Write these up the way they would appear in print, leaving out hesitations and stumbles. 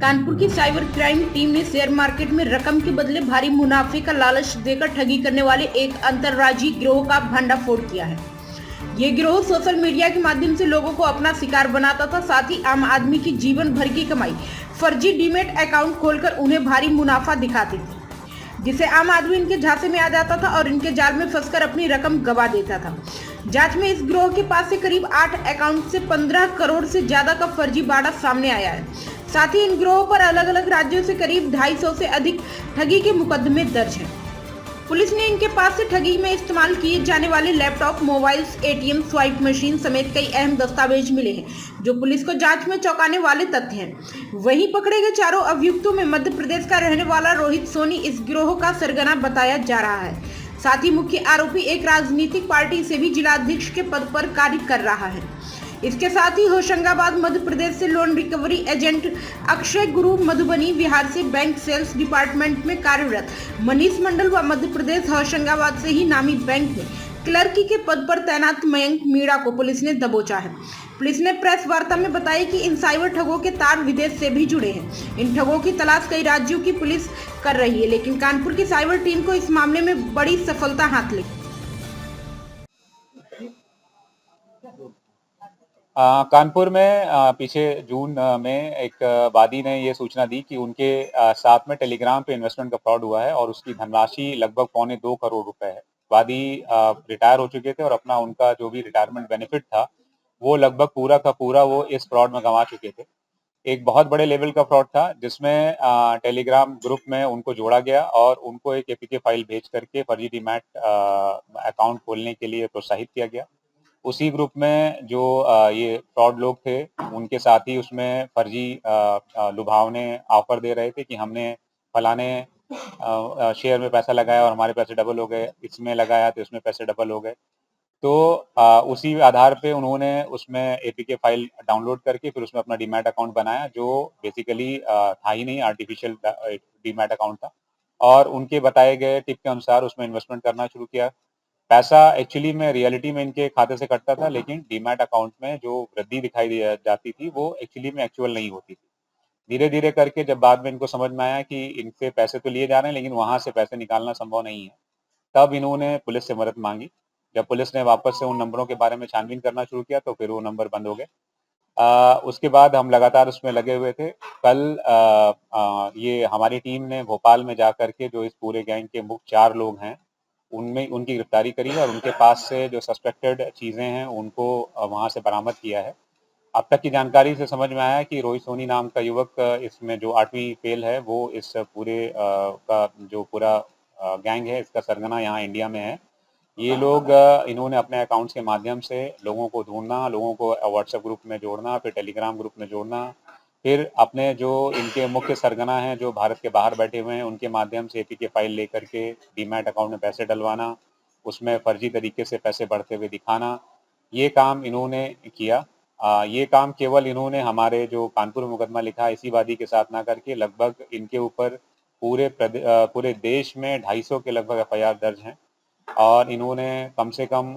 कानपुर की cyber crime team ने share market में रकम के बदले भारी मुनाफे का लालच देकर ठगी करने वाले एक अंतर्राज्यीय गिरोह का भंडाफोड़ किया है। ये गिरोह सोशल मीडिया के माध्यम से लोगों को अपना शिकार बनाता था। साथ ही आम आदमी की जीवन भर की कमाई फर्जी डीमेट अकाउंट खोलकर उन्हें भारी मुनाफा दिखाते थे, जिसे आम आदमी इनके झांसे में आ जाता था और इनके जाल में फंसकर अपनी रकम गवा देता था। जांच में इस गिरोह के पास से करीब 8 अकाउंट से 15 करोड़ से ज्यादा का फर्जी बाड़ा सामने आया है। साथ ही इन गिरोह पर अलग अलग राज्यों से करीब 250 से अधिक ठगी के मुकदमे दर्ज हैं। पुलिस ने इनके पास से ठगी में इस्तेमाल किए जाने वाले laptop, mobiles, ATM, swipe machine समेत कई अहम दस्तावेज मिले हैं, जो पुलिस को जांच में चौंकाने वाले तथ्य हैं। वहीं पकड़े गए चारों अभियुक्तों में मध्य प्रदेश का रहने वाला रोहित सोनी इस गिरोह का सरगना बताया जा रहा है। साथ ही मुख्य आरोपी एक राजनीतिक पार्टी से भी जिलाध्यक्ष के पद पर कार्य कर रहा है। इसके साथ ही होशंगाबाद मध्य प्रदेश से लोन रिकवरी एजेंट अक्षय गुरु, मधुबनी बिहार से बैंक सेल्स डिपार्टमेंट में कार्यरत मनीष मंडल व मध्य प्रदेश होशंगाबाद से ही नामी बैंक में क्लर्की के पद पर तैनात मयंक मीणा को पुलिस ने दबोचा है। पुलिस ने प्रेस वार्ता में बताया कि इन साइबर ठगों के तार विदेश से भी जुड़े हैं। इन ठगों की तलाश कई राज्यों की पुलिस कर रही है, लेकिन कानपुर की साइबर टीम को इस मामले में बड़ी सफलता हाथ लगी। कानपुर में पीछे जून में एक वादी ने ये सूचना दी कि उनके साथ में टेलीग्राम पे इन्वेस्टमेंट का फ्रॉड हुआ है और उसकी धनराशि लगभग 2.25 करोड़ रुपए है। वादी रिटायर हो चुके थे और अपना उनका जो भी रिटायरमेंट बेनिफिट था वो लगभग पूरा का पूरा वो इस फ्रॉड में गंवा चुके थे। एक बहुत बड़े लेवल का फ्रॉड था जिसमें टेलीग्राम ग्रुप में उनको जोड़ा गया और उनको एक एपीके फाइल भेज करके फर्जी डीमैट अकाउंट खोलने के लिए प्रोत्साहित किया गया। उसी ग्रुप में जो ये फ्रॉड लोग थे उनके साथ ही उसमें फर्जी लुभावने ऑफर दे रहे थे कि हमने फलाने शेयर में पैसा लगाया और हमारे पैसे डबल हो गए, इसमें लगाया तो इसमें पैसे डबल हो गए। तो उसी आधार पे उन्होंने उसमें एपीके फाइल डाउनलोड करके फिर उसमें अपना डीमैट अकाउंट बनाया, जो बेसिकली था ही नहीं, आर्टिफिशियल डीमैट अकाउंट था। और उनके बताए गए टिप के अनुसार उसमें इन्वेस्टमेंट करना शुरू किया। पैसा एक्चुअली में रियलिटी में इनके खाते से कटता था, लेकिन डीमैट अकाउंट में जो वृद्धि दिखाई जाती थी वो एक्चुअली में एक्चुअल नहीं होती थी। धीरे धीरे करके जब बाद में इनको समझ में आया कि इनसे पैसे तो लिए जा रहे हैं लेकिन वहां से पैसे निकालना संभव नहीं है, तब इन्होंने पुलिस से मदद मांगी। जब पुलिस ने वापस से उन नंबरों के बारे में छानबीन करना शुरू किया तो फिर वो नंबर बंद हो गए। उसके बाद हम लगातार उसमें लगे हुए थे। कल ये हमारी टीम ने भोपाल में जाकर के जो इस पूरे गैंग के मुख्य 4 लोग हैं उनमें उनकी गिरफ्तारी करी है और उनके पास से जो सस्पेक्टेड चीजें हैं उनको वहां से बरामद किया है। अब तक की जानकारी से समझ में आया है कि रोहित सोनी नाम का युवक इसमें जो 8वीं फेल है वो इस पूरे का जो पूरा गैंग है इसका सरगना यहाँ इंडिया में है। ये लोग इन्होंने अपने अकाउंट्स के माध्यम से लोगों को ढूंढना, लोगों को व्हाट्सएप ग्रुप में जोड़ना, फिर टेलीग्राम ग्रुप में जोड़ना, फिर अपने जो इनके मुख्य सरगना हैं जो भारत के बाहर बैठे हुए हैं उनके माध्यम से एपीके फाइल लेकर के डीमैट अकाउंट में पैसे डलवाना, उसमें फर्जी तरीके से पैसे बढ़ते हुए दिखाना, ये काम इन्होंने किया। ये काम केवल इन्होंने हमारे जो कानपुर में मुकदमा लिखा है इसी वादी के साथ ना करके लगभग इनके ऊपर पूरे देश में 250 के लगभग एफआईआर दर्ज हैं और इन्होंने कम से कम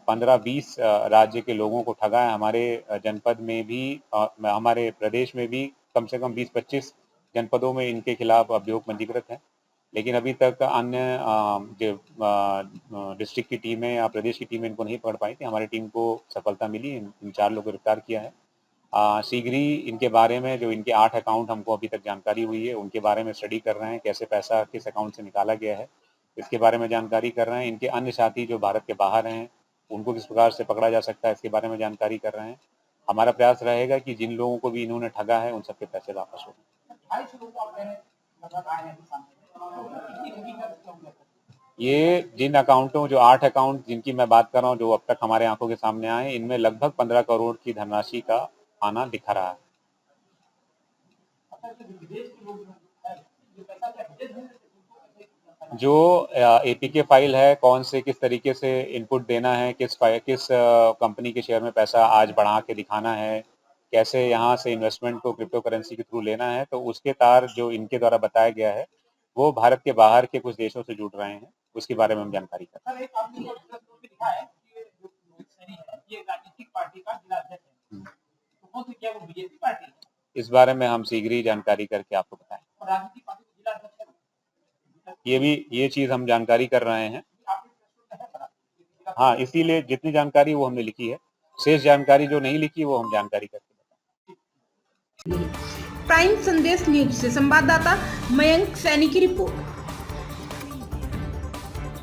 15-20 राज्य के लोगों को ठगा है। हमारे जनपद में भी हमारे प्रदेश में भी कम से कम 20-25 जनपदों में इनके खिलाफ अभियोग पंजीकृत हैं, लेकिन अभी तक अन्य जो डिस्ट्रिक्ट की टीमें या प्रदेश की टीमें इनको नहीं पकड़ पाई थी। हमारी टीम को सफलता मिली, इन 4 लोगों को गिरफ्तार किया है। शीघ्र ही इनके बारे में जो इनके 8 अकाउंट हमको अभी तक जानकारी हुई है उनके बारे में स्टडी कर रहे हैं, कैसे पैसा किस अकाउंट से निकाला गया है इसके बारे में जानकारी कर रहे हैं। इनके अन्य साथी जो भारत के बाहर हैं उनको किस प्रकार से पकड़ा जा सकता है इसके बारे में जानकारी कर रहे हैं। हमारा प्रयास रहेगा कि जिन लोगों को भी इन्होंने ठगा है उन सबके पैसे वापस हो। ये जिन अकाउंटों जो 8 अकाउंट जिनकी मैं बात कर रहा हूँ जो अब तक हमारे आंखों के सामने आए, इनमें लगभग 15 करोड़ की धनराशि का आना दिख रहा है। जो एपीके फाइल है, कौन से किस तरीके से इनपुट देना है, किस कंपनी के शेयर में पैसा आज बढ़ा के दिखाना है, कैसे यहाँ से इन्वेस्टमेंट को क्रिप्टो करेंसी के थ्रू लेना है, तो उसके तार जो इनके द्वारा बताया गया है वो भारत के बाहर के कुछ देशों से जुड़ रहे हैं, उसके बारे में हम जानकारी कर रहे हैं। इस बारे में हम शीघ्र ही जानकारी करके आपको बताएं। ये चीज हम जानकारी कर रहे हैं। हाँ, इसीलिए जितनी जानकारी वो हमने लिखी है, शेष जानकारी जो नहीं लिखी वो हम जानकारी करके बताएं। प्राइम संदेश न्यूज से संवाददाता मयंक सैनी की रिपोर्ट।